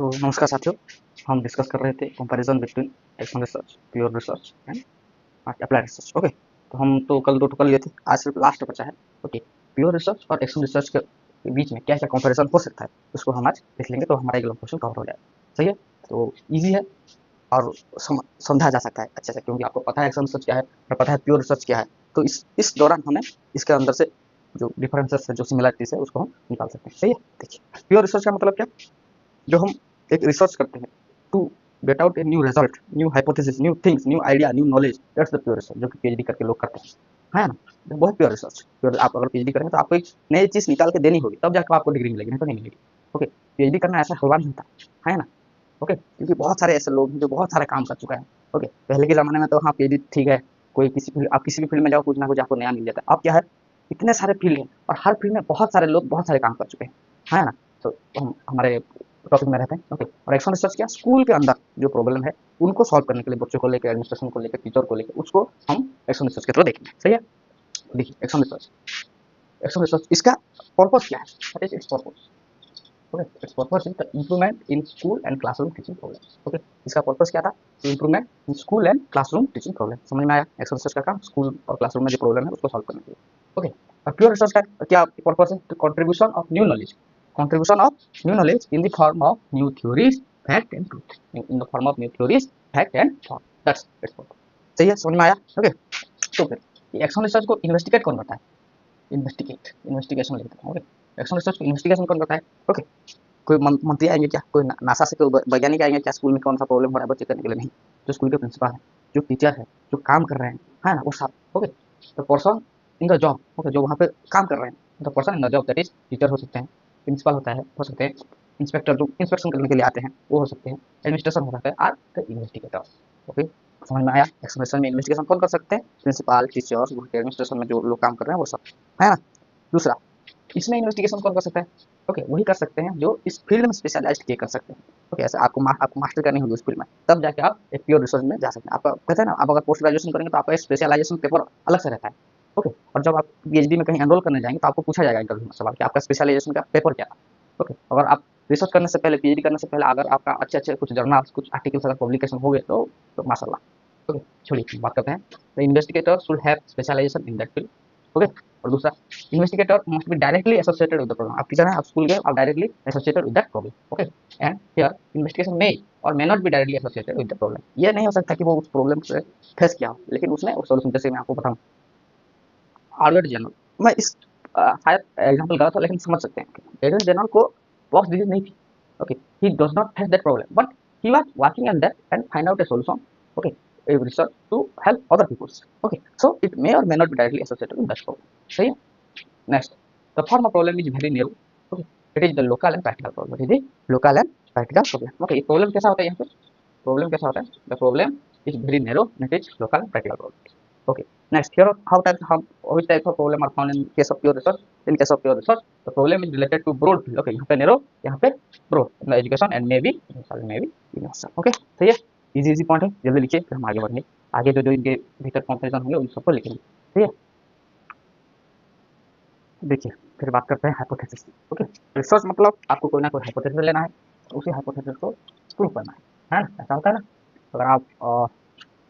तो नमस्कार साथियों, हम डिस्कस कर रहे थे comparison between action research, pure research and applied research. Okay, तो हम तो कल दो कर लिए थे, आज सिर्फ लास्ट बचा है। ओके, प्योर रिसर्च और एक्शन रिसर्च के बीच में क्या क्या कंपैरिजन हो सकता है उसको हम आज देख लेंगे, तो हमारा एक क्वेश्चन कवर हो जाएगा। सही है, तो ईजी है और समझा जा सकता है अच्छे से, क्योंकि आपको पता है एक्शन रिसर्च क्या है और पता है प्योर रिसर्च क्या है। तो इस दौरान हमें इसके अंदर से जो डिफरेंसेस है, जो सिमिलरिटीज है, उसको हम निकाल सकते हैं। सही है, देखिए प्योर रिसर्च का मतलब क्या, जो हम एक रिसर्च करते हैं to get out a new result, new hypothesis, new things, new idea, new knowledge, that's the pure research, जो कि पीएचडी करके लोग करते हैं, है ना। बहुत प्योर रिसर्च। प्योर, आप अगर पीएचडी करेंगे तो आपको एक नई चीज निकाल के देनी होगी, तब जाकर आपको डिग्री मिलेगी, नहीं तो नहीं मिलेगी। ओके, पीएचडी करना ऐसा होगा नहीं होता, है ना। ओके, क्योंकि बहुत सारे ऐसे लोग हैं जो बहुत सारे काम कर चुके हैं। ओके, पहले के जमाने में तो हाँ पीएचडी ठीक है, कोई किसी फील्ड, आप किसी भी फील्ड में जाओ कुछ ना कुछ आपको नया मिल जाता है। अब क्या है, इतने सारे फील्ड हैं और हर फील्ड में बहुत सारे लोग बहुत सारे काम कर चुके हैं, है ना। तो हम हमारे टॉपिक में रहते हैं। ओके, और एक्शन रिसर्च क्या, स्कूल के अंदर जो प्रॉब्लम है उनको सॉल्व करने के लिए, बच्चों को लेकर, एडमिनिस्ट्रेशन को लेकर, टीचर को लेकर, उसको हम एक्शन रिसर्च के थ्रू देखेंगे। सही है, देखिए एक्शन रिसर्च इसका पर्पस क्या है, what is it's purpose. Okay, it's purpose is the improvement in school and classroom teaching problem. Okay, इसका पर्पस क्या था, improvement in school and classroom teaching problem. समझ में आया, एक्शन रिसर्च का काम स्कूल और क्लासरूम में जो प्रॉब्लम है उसको सॉल्व करने के लिए। ओके, और प्योर रिसर्च का क्या पर्पस है, contribution of new knowledge, contribution of new knowledge in the form of new theories, fact and truth, in the form of new theories, fact and thought, that's its purpose। सही है, समझ में आया। Okay, तो फिर action research को investigate कौन करता है, इन्वेस्टिगेशन लिखता है। ओके, एक्शन रिसर्च को इन्वेस्टिगेशन कौन करता है। ओके, कोई मंत्री आएंगे क्या, कोई नासा से कोई वैज्ञानिक आएंगे क्या स्कूल में कौन सा प्रॉब्लम हो रहा है बच्चे करने के लिए, नहीं। जो स्कूल के प्रिंसिपल है, जो टीचर है, जो काम कर रहे हैं, है ना, वो सब। ओके, तो person in the job, okay, जो वहाँ पे काम कर रहे हैं, the person in the job, that is teacher हो सकते हैं, प्रिंसिपल होता है, हो सकते हैं इंस्पेक्टर जो इंस्पेक्शन करने के लिए आते हैं वो हो सकते हैं, एडमिनिस्ट्रेशन हो सकता है, आर द इन्वेस्टिगेटर। ओके, समझ में आया। एक्सप्रेशन में इन्वेस्टिगेशन कौन कर सकते हैं, प्रिंसिपल, टीचर्स, एडमिनिस्ट्रेशन में जो लोग काम कर रहे हैं वो सब, है ना। दूसरा, इसमें इन्वेस्टिगेशन कौन कर सकता है, ओके, वही कर सकते हैं जो इस फील्ड में स्पेशलाइज्ड किए कर सकते हैं। ओके, ऐसे आपको मास्टर करनी होगी उस फील्ड में, तब जाके आप एक प्योर रिसर्च में जा सकते हैं। आपका कहते हैं ना, आप अगर पोस्ट ग्रेजुएशन करेंगे तो आपका स्पेशलाइजेशन पेपर अलग से रहता है। ओके, और जब आप पीएचडी में कहीं एनरोल करने जाएंगे तो आपको पूछा जाएगा इंटरव्यू में सवाल कि आपका स्पेशलाइजेशन का पेपर क्या था। ओके, अगर आप रिसर्च करने से पहले, पीएचडी करने से पहले अगर आपका अच्छे अच्छे कुछ जर्नल्स, कुछ आर्टिकल्स अगर पब्लिकेशन हो गए तो माशाल्लाह। ओके, छोड़िए बात करते हैं। The investigator should have specialization in that field. Okay, और दूसरा, investigator must be directly associated with the problem। आप टीचर हैं, आप स्कूल गए, आप directly associated with that problem. Okay, and here investigation may or may not be directly associated with the problem. ये नहीं हो सकता कि वो उस प्रॉब्लम से फेस किया हो, लेकिन उसने उस सॉल्यूशन, जैसे मैं आपको बताऊं, हार्वर्ड जनरल, मैं इस शायद एग्जांपल गलत हो लेकिन समझ सकते हैं। हार्वर्ड जनरल को बॉक्स डिजीज नहीं थी। Okay, he does not face that problem, but he was working on that and find out A solution. Okay, a research to help other people। Okay, so it may or may not be directly associated with that problem। सही है। Next, the former problem is very narrow. Okay, it is the local and practical problem। It is the local and practical problem। Okay, ये problem कैसा होता है यहाँ पे? Problem कैसा होता है? The problem is very narrow and it is local and practical problem। Okay, next, here which types of problem are found in case of pure research? In case of pure research, the problem is related to broad field। Okay, यहाँ पे narrow, यहाँ पे broad, in the education and maybe universal। Okay, तो ये easy point है, जल्दी लिखिए फिर हम आगे बढ़ेंगे। आगे जो इनके भीतर कंपैरिजन होंगे उन सबको लिखेंगे। ठीक है, देखिए फिर बात करते हैं हाइपोथेसिस। ओके, रिसर्च मतलब आपको कोई ना कोई हाइपोथेसिस लेना है, उसी हाइपोथेसिस को प्रूव करना है ना, ऐसा होता है ना। अगर आप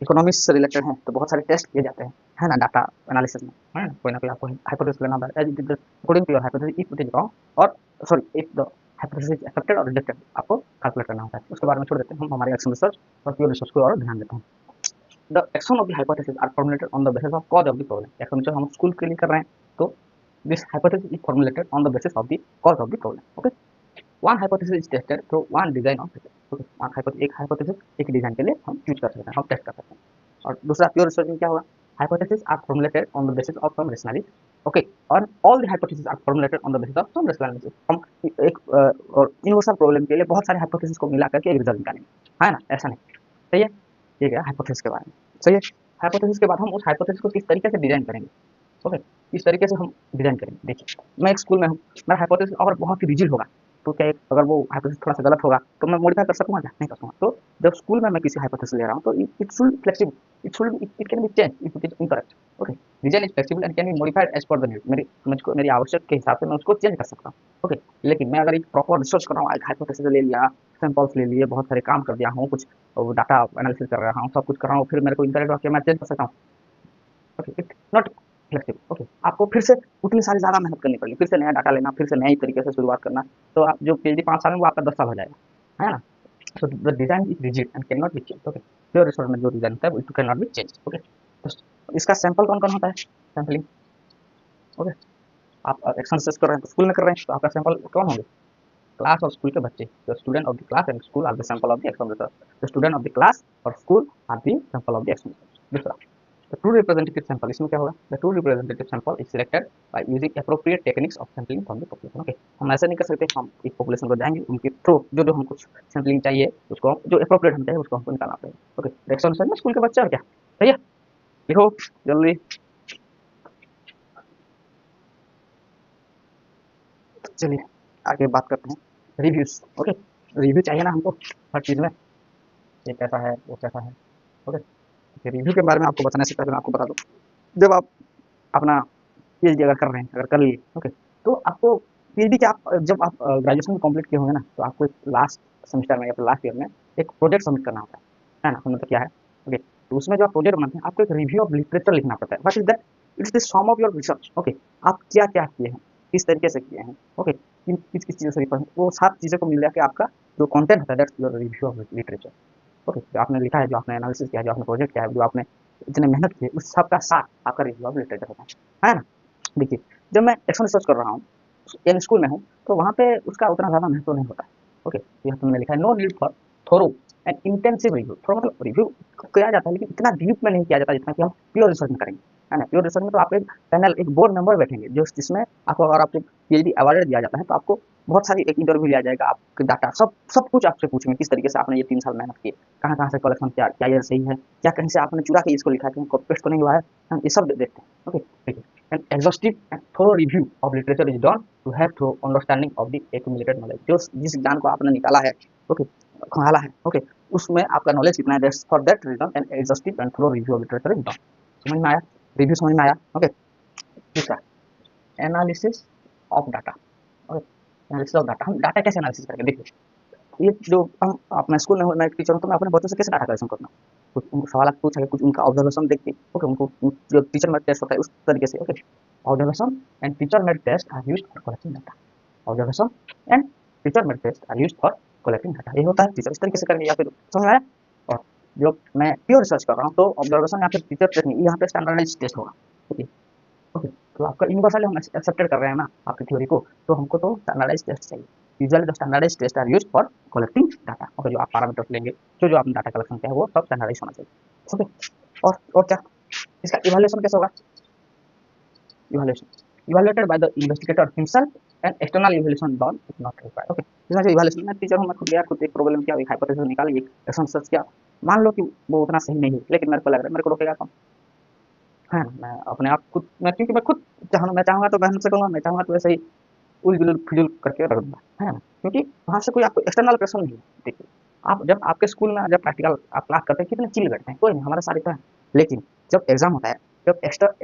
इकोनॉमिक्स से रिलेटेड हैं तो बहुत सारे टेस्ट किए जाते हैं, है ना, डाटा एनालिसिस में, है ना, कोई ना कोई आपको हाइपोथेसिस लेना होता है, according to your hypothesis, if it is wrong or sorry if the hypothesis is accepted or rejected, आपको कैलकुलेट करना होता है। उसके बारे में छोड़ देते हैं, हम हमारे एक्शन रिसर्च और प्योर रिसर्च को और ध्यान देते हैं। The action of the hypothesis are formulated on the basis of cause of the problem. Action जो हम स्कूल के लिए कर रहे हैं, तो this hypothesis is formulated on the basis of the cause of the problem। Okay, one hypothesis is tested through one design of method। Okay, एक hypothesis एक डिजाइन के लिए हम चूज कर सकते हैं, हम टेस्ट कर सकते हैं। और दूसरा प्योर रिसर्च में क्या होगा, hypotheses are formulated on the basis of some rationality। Okay, और all the hypotheses are formulated on the basis of some rationality। हम एक और यूनिवर्सल प्रॉब्लम के लिए बहुत सारे हाइपोथेसिस को मिला करके एक रिजल्ट निकालेंगे, है ना, ऐसा नहीं। सही है, ये क्या हाइपोथेसिस के बारे में। सही है, हाइपोथेसिस के बाद हम उस हाइपोथेसिस को किस तरीके से डिजाइन करेंगे। ओके, इस तरीके से हम डिजाइन करेंगे। देखिए, मैं एक स्कूल में हूँ, मेरा हाइपोथेसिस अगर बहुत ही रिजिड होगा तो क्या अगर वो हाइपोथेसिस थोड़ा सा गलत होगा तो मैं मॉडिफाई कर सकूंगा क्या, नहीं कर सकूंगा। तो जब स्कूल में मैं किसी हाइपोथेसिस ले रहा हूँ तो it should flexible, it can be change if it is incorrect. Okay, design is flexible and can be modified as per the need. मेरी आवश्यक के हिसाब से मैं उसको चेंज कर सकता हूँ। ओके, लेकिन मैं अगर एक प्रॉपर रिसर्च कर रहा हूँ, एक हाइपोथेसिस ले लिया सैंपल्स ले लिए, बहुत सारे काम कर दिया हूँ, कुछ डाटा एनालिसिस कर रहा हूँ, सब कुछ कर रहा हूँ, फिर मेरे को इनकरेक्ट हुआ, मैं चेंज कर सकता हूँ। Okay, it not flexible. Okay, आपको फिर से उतनी सारी ज़्यादा मेहनत करनी पड़ेगी, फिर से नया डाटा लेना, फिर से नई तरीके से शुरुआत करना। तो आप जो पीएचडी 5 साल में, वो आपका 10 साल हो जाएगा, है ना? So the design is rigid and can not be changed. Okay, pure resource में जो डिज़ाइन होता है, वो it can not be changed. Okay, तो इसका सैंपल कौन-कौन होता है? सैंपलिंग। ओके, आप एक्शन रिसर्च कर रहे हैं, तो स्कूल में कर रहे हैं, तो आपका सैंपल कौन होंगे? क्लास और स्कूल के बच्चे। The student of the class and school are the sample of the action research. The student of the class or school are the sample of the action research. दूसरा, the true representative sample, इसमें क्या होगा? The true representative sample is selected by using appropriate techniques of sampling from the population. Okay, हम ऐसा नहीं कर सकते, हम एक पॉपुलेशन को जाएंगे, उनके थ्रू जो जो हमको सैंपलिंग चाहिए, उसको जो एप्रोप्रिएट हम चाहिए, उसको हमको निकालना पड़ेगा। ओके, एक्शन रिसर्च में स्कूल के बच्चे और क्या, सही है? लिखो जल्दी। चलिए आगे बात करते हैं, रिव्यूज। ओके, रिव्यू चाहिए ना हमको हर चीज़ में, ये कैसा है, वो कैसा है। ओके, रिव्यू के बारे में आपको बताने से पहले मैं आपको बता दूं, जब आप अपना पीएचडी अगर कर रहे हैं, अगर कर लिए, ओके, तो आपको पीएचडी के आप जब आप ग्रेजुएशन कंप्लीट किए होंगे ना, तो आपको लास्ट सेमेस्टर में या फिर लास्ट ईयर में एक प्रोजेक्ट सबमिट करना होता है ना? तो मतलब क्या है? ओके, तो उसमें जो आप प्रोजेक्ट बनाते हैं, आपको एक रिव्यू ऑफ लिटरेचर लिखना पड़ता है। What is that? It's the sum of your research. Okay, आप क्या क्या किए हैं, किस तरीके से किए हैं, ओके, किस किस चीज़ों से रिफर, वो सात चीज़ों को मिला के आपका जो कंटेंट होता है, that's your review of literature. Okay, जो आपने लिखा है, जो आपने एनालिसिस किया है, जो आपने प्रोजेक्ट किया है, जो आपने इतने मेहनत की, उस सब का साथ आपका रिव्यू ऑफ लिटरेचर होता है ना? देखिए, जब मैं एक्शन रिसर्च कर रहा हूँ, इन स्कूल में हूँ, तो वहाँ पे उसका उतना ज़्यादा महत्व नहीं होता है। ओके, यहाँ तुमने लिखा है no need for thorough and intensive review. थोड़ा मतलब रिव्यू किया जाता है, लेकिन इतना डीप में नहीं किया जाता जितना कि हम प्योर रिसर्च में करेंगे, है ना? प्योर रिसर्च में तो आप एक पैनल, एक बोर्ड मेंबर बैठेंगे, जो जिसमें आपको, अगर आपको पीएचडी अवार्ड दिया जाता है, तो आपको बहुत सारी एक इंटरव्यू लिया जाएगा, आपके डाटा सब सब कुछ आपसे पूछेंगे, किस तरीके से आपने ये 3 साल मेहनत की, कहाँ कहाँ से कलेक्शन किया, क्या ये सही है, क्या कहीं से आपने चुरा के इसको लिखा है, कहीं कॉपी पेस्ट तो नहीं हुआ है, हम ये सब देखते हैं। ओके, ठीक है। An exhaustive and thorough review of literature is done to have thorough understanding of the accumulated knowledge। जो जिस ज्ञान को आपने निकाला है, ओके, खंगाला है, ओके, उसमें आपका नॉलेज कितना है, that's for that reason an exhaustive and thorough review of literature is done. समझ में आया? रिव्यू समझ में आया? ओके, दूसरा, analysis of data. Okay, analysis of data, हम डाटा कैसे एनालिसिस करेंगे? देखिए, ये जो हम अपने स्कूल में हो, मैं एक टीचर हूँ, तो मैं अपने बच्चों से कैसे डाटा कलेक्शन करना, कुछ उनको सवाल पूछा, कुछ उनका ऑब्जर्वेशन देख के, ओके, उनको जो टीचर मेड टेस्ट होता है उस तरीके से। Okay, observation and teacher made test are used for collecting data. Observation and teacher made test are used for collecting data, ये होता है, टीचर इस तरीके से करेंगे, या फिर समझ में आया? और जो मैं प्योर रिसर्च कर रहा हूँ, तो ऑब्जर्वेशन या फिर टीचर टेस्ट नहीं, यहाँ पे स्टैंडर्डाइज टेस्ट होगा। ओके, ओके, तो आपका यूनिवर्सल हम एक्सेप्टेड कर रहे हैं ना आपकी थ्योरी को, तो हमको तो स्टैंडर्डाइज टेस्ट चाहिए। Usually the standardize test are used for collecting data. Okay, जो आप पैरामीटर्स लेंगे, जो आपने डाटा कलेक्शन किया है, वो सब स्टैंडर्डाइज होना चाहिए। ओके, और क्या, इसका इवैल्यूएशन कैसे होगा? Evaluation evaluated by the investigator himself and external evaluation done is not required. Okay, इसमें जो इवैल्यूएशन, मैं टीचर हूँ, मैं खुद गया, खुद एक प्रॉब्लम किया, एक हाइपोथेसिस निकाली, एक एक्शन सर्च किया, मान लो कि वो उतना सही नहीं है, लेकिन मेरे को लग रहा है, मेरे को रोकेगा कौन? है ना? मैं अपने आप खुद, मैं क्योंकि मैं खुद मैं चाहूँगा तो मेहनत से करूँगा, मैं चाहूँगा तो ऐसे ही उल-जुलूल फिजूल करके रख दूँगा, है ना? क्योंकि वहाँ से कोई आपको एक्सटर्नल प्रेशर नहीं है। देखिए, आप जब आपके स्कूल में जब प्रैक्टिकल आप क्लास करते हैं, कितने चिल बैठते हैं, कोई नहीं, हमारे साथ इतना है। लेकिन जब एग्ज़ाम होता है, जब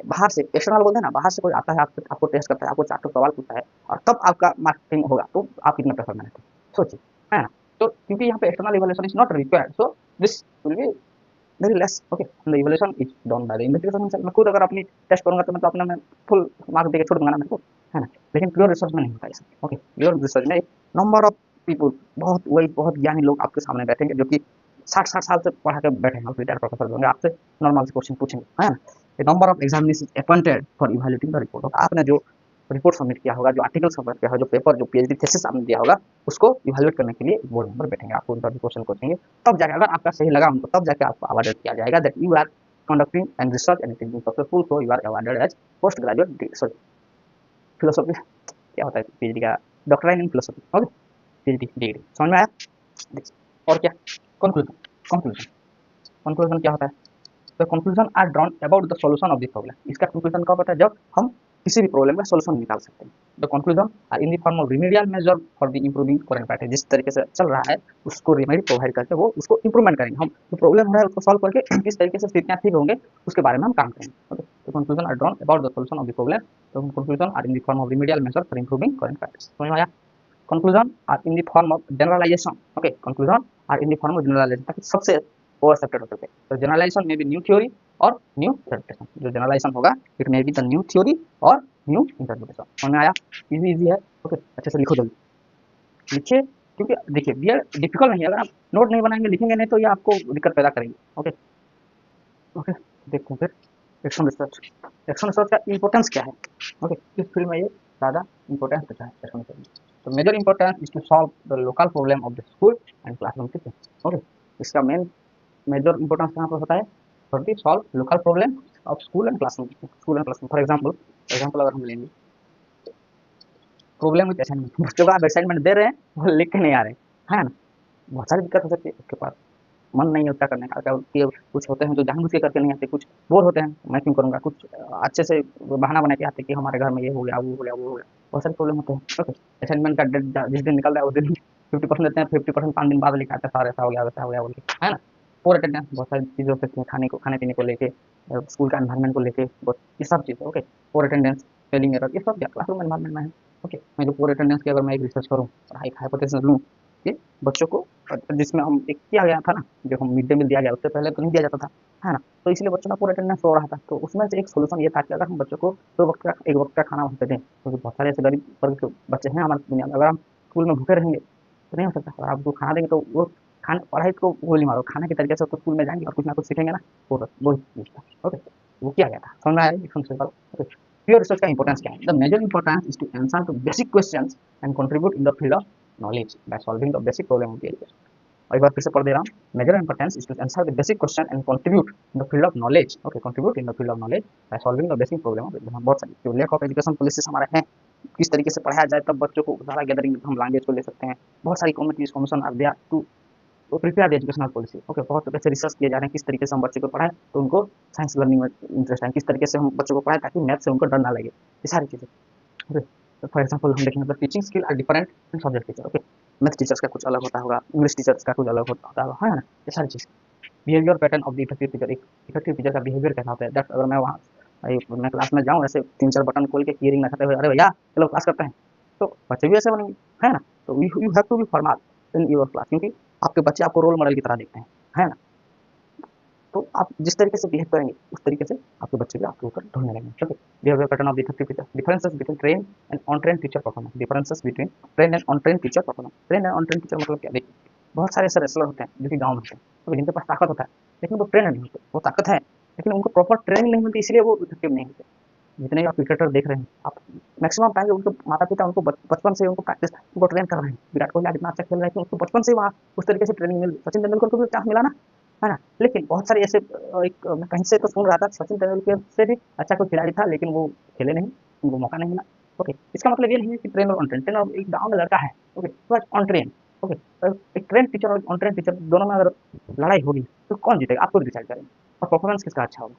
बाहर से एक्सटर्नल बोलते हैं ना, बाहर से कोई आता है, आपको आपको टेस्ट करता है, आपको 4 सवाल पूछता है, और तब आपका मार्किंग होगा, तो आप कितना प्रेशर में रहते हैं, सोचिए, है ना? तो क्योंकि यहाँ पे external evaluation is not required, so this will be very less. Okay, the evaluation is done by the investigation himself. मैं खुद अगर अपनी टेस्ट करूँगा, तो मैं तो अपने में फुल मार्क्स देके छोड़ दूँगा ना मेरे को, है ना? लेकिन प्योर रिसर्च में नहीं होता ऐसा। ओके, प्योर रिसर्च में नंबर ऑफ पीपल, बहुत ज्ञानी लोग आपके सामने बैठेंगे, जो कि 60-60 साल से पढ़ा के बैठे हैं, रिटायर्ड प्रोफेसर होंगे, आपसे नॉर्मल से क्वेश्चन पूछेंगे, है ना? The number of examination appointed for evaluating the report. आपने जो रिपोर्ट सबमिट किया होगा, जो आर्टिकल सबमिट किया होगा, जो पेपर, जो पीएचडी थीसिस आपने दिया होगा, उसको इवैल्यूएट करने के लिए बोर्ड मेंबर बैठेंगे, आपको उनका क्वेश्चन पूछेंगे, तब जाके अगर आपका सही लगा उनको, तब जाके आपको अवार्डेड किया जाएगा, that you are conducting and research and it is being successful, so you are awarded as post graduate, sorry, philosophy, क्या होता है पीएचडी का, डॉक्टराइन इन फिलोसॉफी। ओके, पीएचडी डिग्री, समझ में आया? और क्या, कंक्लूजन। कंक्लूजन कंक्लूजन क्या होता है? The conclusion are drawn about the solution of the problem. इसका कंक्लूजन कब होता है? जब हम किसी भी प्रॉब्लम का सॉल्यूशन निकाल सकते हैं। The conclusion are in the form of remedial measure for the improving current practice. जिस तरीके से चल रहा है, उसको रेमेडी प्रोवाइड करके वो उसको इंप्रूवमेंट करेंगे, हम जो प्रॉब्लम हो रहा है उसको सॉल्व करके किस तरीके से स्थितियाँ ठीक होंगे, उसके बारे में हम काम करेंगे। ओके, तो conclusion are drawn about the solution of the problem, तो conclusion are in the form of remedial measure for improving current practice. समझ में आया? Conclusion are in the form of generalisation, okay, conclusion are in the form of generalisation, ताकि सबसे वो accepted हो सके। तो जनरलाइजेशन में भी न्यू थ्योरी और न्यू इंटरप्रिटेशन, जो जनरलाइजेशन होगा it may be the new theory और न्यू इंटरप्रिटेशन। समझ में आया? इजी इजी है, ओके, अच्छे से लिखो जल्दी लिखिए, क्योंकि देखिए ये डिफिकल्ट नहीं है, अगर आप नोट नहीं बनाएंगे लिखेंगे नहीं तो ये आपको दिक्कत पैदा करेंगे। ओके ओके, देखते हैं फिर एक्शन रिसर्च। एक्शन रिसर्च का इंपॉर्टेंस क्या है? ओके, किस फील्ड में ये ज़्यादा इंपॉर्टेंस देता है एक्शन रिसर्च? तो major importance is to solve the local problem of the school and classroom teaching. Okay, इसका मेन मेजर इंपॉर्टेंस कहाँ पर होता है? For the solve local problem of school and classroom, school and classroom. For example अगर हम लेंगे problem with assignment, बच्चों को आप असाइनमेंट दे रहे हैं वो लिख के नहीं आ रहे हैं, है ना, बहुत सारी दिक्कत हो सकती है, उसके पास मन नहीं होता करने का, क्या कुछ होते हैं जो जानबूझ के करके नहीं आते, कुछ बोर होते हैं मैं क्यों करूँगा, कुछ अच्छे से बहाना बना के आते कि हमारे घर में ये हो गया वो हो गया वो हो गया, बहुत सारे प्रॉब्लम होते हैं। ओके, असाइनमेंट का डेट जिस दिन निकल रहा है उस दिन 50% देते हैं, 50% 5 दिन बाद लिखाते हैं सर ऐसा हो गया वैसा हो गया बोल के, है ना। पोर अटेंडेंस, बहुत सारी चीज़ें हो सकती हैं, खाने पीने को लेके, स्कूल का एनवायरनमेंट को लेके, बहुत ये सब चीज़ें। ओके, पोर अटेंडेंस, फेलिंग एरर, ये सब क्या क्लासरूम एनवायरनमेंट में है। ओके, मैं जो पोर अटेंडेंस की अगर मैं एक रिसर्च करूँ और एक हाइपोथेसिस लूँ कि बच्चों को जिसमें हम एक किया गया था ना, जो हम मिड डे मील दिया गया उससे पहले तो नहीं दिया जाता था, है ना, तो इसलिए बच्चों का पूरा अटेंडेंस हो रहा था। तो उसमें से एक सोल्यूशन ये था कि अगर हम बच्चों को 2 वक्त का खाना वहाँ पे दें, क्योंकि बहुत सारे ऐसे गरीब वर्ग के बच्चे हैं हमारी दुनिया में, अगर हम स्कूल में भूखे रहेंगे तो नहीं हो सकता। अगर आपको खाना देंगे तो वो खाना पढ़ाई को गोली मारो, खाने के तरीके से तो स्कूल में जाएंगे और कुछ ना कुछ सीखेंगे ना, वो चीज़ था। ओके, वो किया गया था, समझ में आया एकदम सिंपल। ओके, प्योर रिसर्च का इंपॉर्टेंस क्या है? The major importance is to answer to basic questions and contribute in the field of knowledge by solving the basic problem of the area। और एक बार फिर से पढ़ दे रहा हूँ, major importance is to answer the basic question and contribute in the field of knowledge. Okay, contribute in the field of knowledge by solving the basic problem of exam. बहुत सारी जो लैक ऑफ एजुकेशन पॉलिसीज हमारे हैं, किस तरीके से पढ़ाया जाए तब बच्चों को सारा गैदरिंग हम लैंग्वेज को ले सकते हैं। बहुत सारी committees commission are there to prepare the educational policy. Okay, बहुत अच्छे रिसर्च किए जा रहे हैं किस तरीके से हम बच्चे को पढ़ाएं तो उनको साइंस लर्निंग में इंटरेस्ट है, किस तरीके से हम बच्चों को पढ़ाएं ताकि मैथ से उनको डर ना लगे, ये सारी चीज़ें। ओके, तो फॉर एग्जाम्पल हम देखेंगे मतलब teaching skill are different in subject teacher. Okay, math teachers का कुछ अलग होता होगा, इंग्लिश टीचर्स का कुछ अलग होता होगा, है ना, ये सारी चीज़। Behaviour pattern of the effective teacher, एक इफेक्टिव टीचर का बिहेवियर कैसा होता है, दैट अगर मैं वहाँ मैं क्लास में जाऊँ ऐसे 3-4 बटन खोल के कीयरिंग ना करते हुए अरे भैया चलो क्लास करते हैं, तो बच्चे भी ऐसे बनेंगे, है ना। तो you have to be formal in your class, क्योंकि आपके बच्चे आपको रोल मॉडल की तरह देखते हैं, है ना। तो आप जिस तरीके से बिहेव करेंगे उस तरीके से आपके बच्चे भी आपके ऊपर ढूंढने लगेंगे। ठीक है, behaviour pattern of the effective teacher, differences between train and on train teacher performance, differences between train and on train teacher performance. Train and on train teacher मतलब क्या? देखिए बहुत सारे ऐसे रेसलर होते हैं जो कि गाँव में होते हैं, तो जिनके पास ताकत होता है लेकिन वो ट्रेन नहीं होते, वो ताकत है लेकिन उनको प्रॉपर ट्रेनिंग नहीं मिलती, इसलिए वो इफेक्टिव नहीं होते। जितने भी आप क्रिकेटर देख रहे हैं आप मैक्सिमम टाइम उनके माता पिता उनको बचपन से उनको प्रैक्टिस उनको ट्रेन कर रहे हैं। विराट कोहली आज इतना अच्छा खेल रहा है कि उसको बचपन से वहाँ उस तरीके से ट्रेनिंग मिल, सचिन तेंदुलकर को भी चांस मिला ना, है ना। लेकिन बहुत सारे ऐसे मैं कहीं से तो सुन रहा था सचिन तेंदुलकर से भी अच्छा कोई खिलाड़ी था लेकिन वो खेले नहीं, उनको मौका नहीं मिला। ओके, इसका मतलब ये नहीं है कि ट्रेन और ऑन ट्रेन, ट्रेन और एक गाँव में लड़का है, ओके, तो ऑन ट्रेन। ओके, तो एक ट्रेन टीचर और ऑन ट्रेन टीचर दोनों में अगर लड़ाई होगी तो कौन जीतेगा आपको डिसाइड करेंगे, और परफॉर्मेंस किसका अच्छा होगा,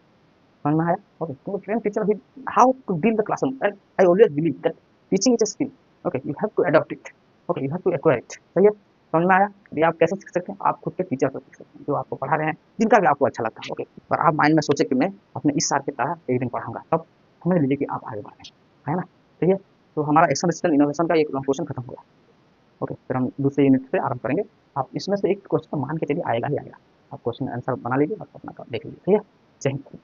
समझ में आया? ओके, तो ट्रेन टीचर भी how to deal the classroom, and I always believe that teaching is a skill. Okay, you have to adopt it, okay, you have to acquire it. सही है, समझ में आया? ये आप कैसे सीख सकते हैं? आप खुद के टीचर से सीख सकते हैं जो आपको पढ़ा रहे हैं, जिनका भी आपको अच्छा लगता है। ओके, पर आप माइंड में सोचे कि मैं अपने इस साल की तरह एक दिन पढ़ाऊंगा, तब समझ लीजिए कि आप आगे बढ़ रहे हैं, है ना। ठीक है, तो हमारा एक्शन डिजिटल इनोवेशन का एक क्वेश्चन खत्म हुआ। ओके, फिर हम दूसरे यूनिट से आरंभ करेंगे। आप इसमें से एक क्वेश्चन मान के चलिए आएगा ही आएगा, आप क्वेश्चन आंसर बना लीजिए और अपना देख लीजिए। ठीक है, जय हिंद।